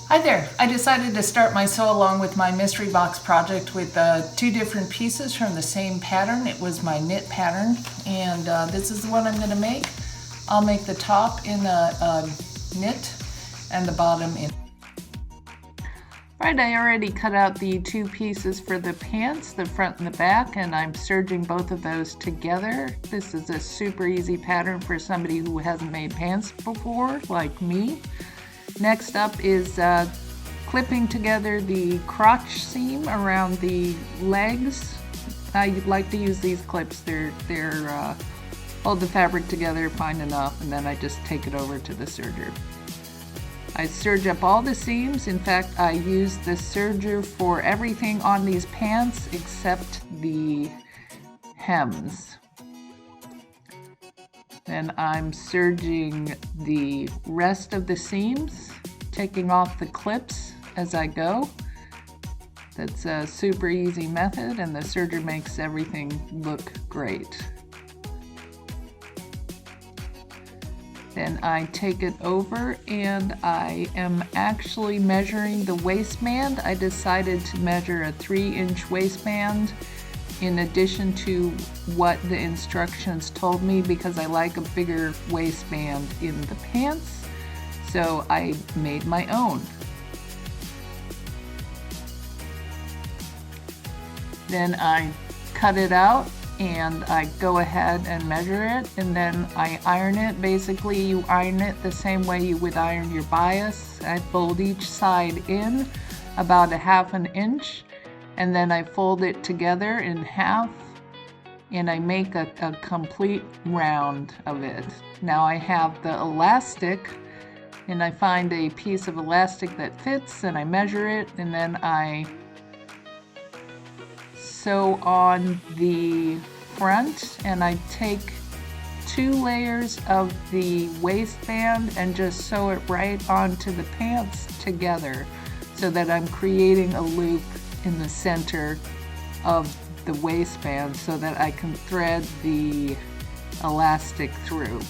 Hi there! I decided to start my sew along with my mystery box project with two different pieces from the same pattern. It was my knit pattern, and this is the one I'm going to make. I'll make the top in a knit and the bottom in. Alright, I already cut out the two pieces for the pants, the front and the back, and I'm serging both of those together. This is a super easy pattern for somebody who hasn't made pants before, like me. Next up is clipping together the crotch seam around the legs. I like to use these clips. They're hold the fabric together fine enough, and then I just take it over to the serger. I serge up all the seams. In fact, I use the serger for everything on these pants except the hems. Then I'm serging the rest of the seams, taking off the clips as I go. That's a super easy method, and the serger makes everything look great. Then I take it over and I am actually measuring the waistband. I decided to measure a 3-inch waistband in addition to what the instructions told me, because I like a bigger waistband in the pants, so I made my own. Then I cut it out and I go ahead and measure it, and then I iron it. Basically, you iron it the same way you would iron your bias. I fold each side in about 1/2 inch, and then I fold it together in half, and I make a complete round of it. Now I have the elastic, and I find a piece of elastic that fits, and I measure it, and then I sew on the front, and I take 2 layers of the waistband and just sew it right onto the pants together, so that I'm creating a loop in the center of the waistband so that I can thread the elastic through.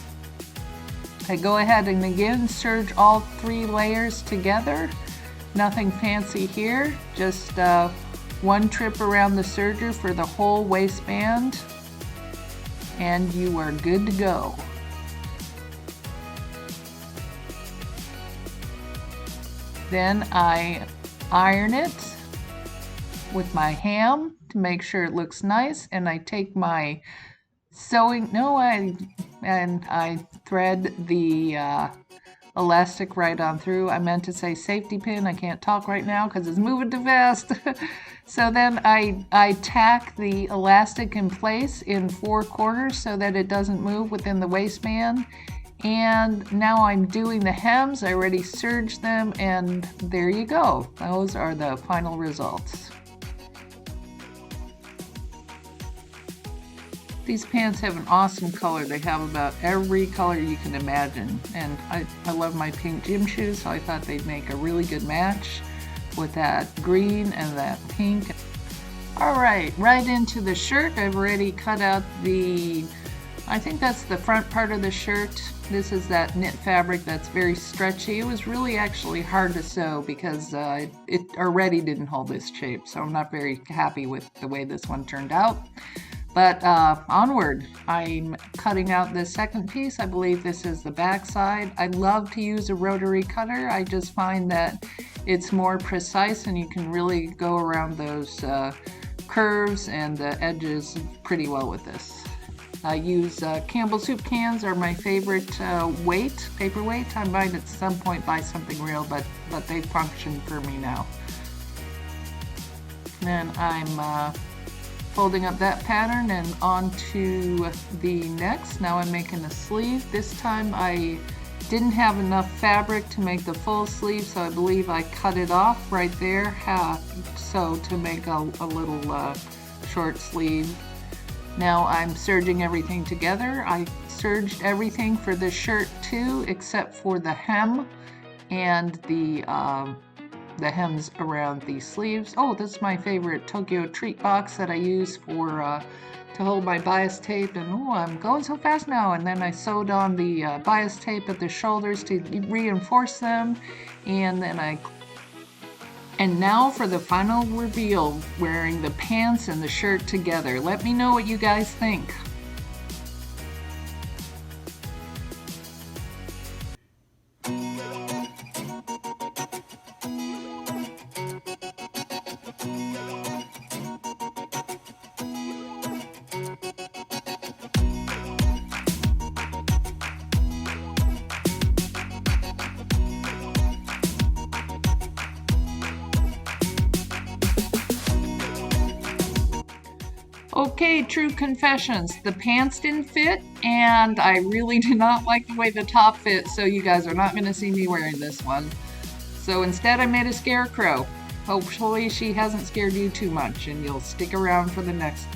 I go ahead and again serge all 3 layers together. Nothing fancy here, just 1 trip around the serger for the whole waistband, and you are good to go. Then I iron it with my ham to make sure it looks nice, and I take my I thread the elastic right on through. I meant to say safety pin. I can't talk right now because it's moving too fast. So then I tack the elastic in place in 4 corners so that it doesn't move within the waistband. And now I'm doing the hems. I already serged them, and there you go. Those are the final results. These pants have an awesome color. They have about every color you can imagine, and I love my pink gym shoes, so I thought they'd make a really good match with that green and that pink. Alright, right into the shirt. I've already cut out I think that's the front part of the shirt. This is that knit fabric that's very stretchy. It was really actually hard to sew because it already didn't hold this shape, so I'm not very happy with the way this one turned out. But onward, I'm cutting out the second piece. I believe this is the back side. I love to use a rotary cutter. I just find that it's more precise, and you can really go around those curves and the edges pretty well with this. I use Campbell soup cans are my favorite paperweight. I might at some point buy something real, but they function for me now. Then I'm folding up that pattern and onto the next. Now I'm making a sleeve. This time I didn't have enough fabric to make the full sleeve, so I believe I cut it off right there, so to make a little short sleeve. Now I'm serging everything together. I serged everything for the shirt too, except for the hem and the hems around the sleeves. Oh, this is my favorite Tokyo treat box that I use for to hold my bias tape, and oh, I'm going so fast now. And then I sewed on the bias tape at the shoulders to reinforce them, and then I And now for the final reveal, wearing the pants and the shirt together. Let me know what you guys think. Okay, true confessions. The pants didn't fit, and I really did not like the way the top fit, so you guys are not going to see me wearing this one. So instead I made a scarecrow. Hopefully she hasn't scared you too much, and you'll stick around for the next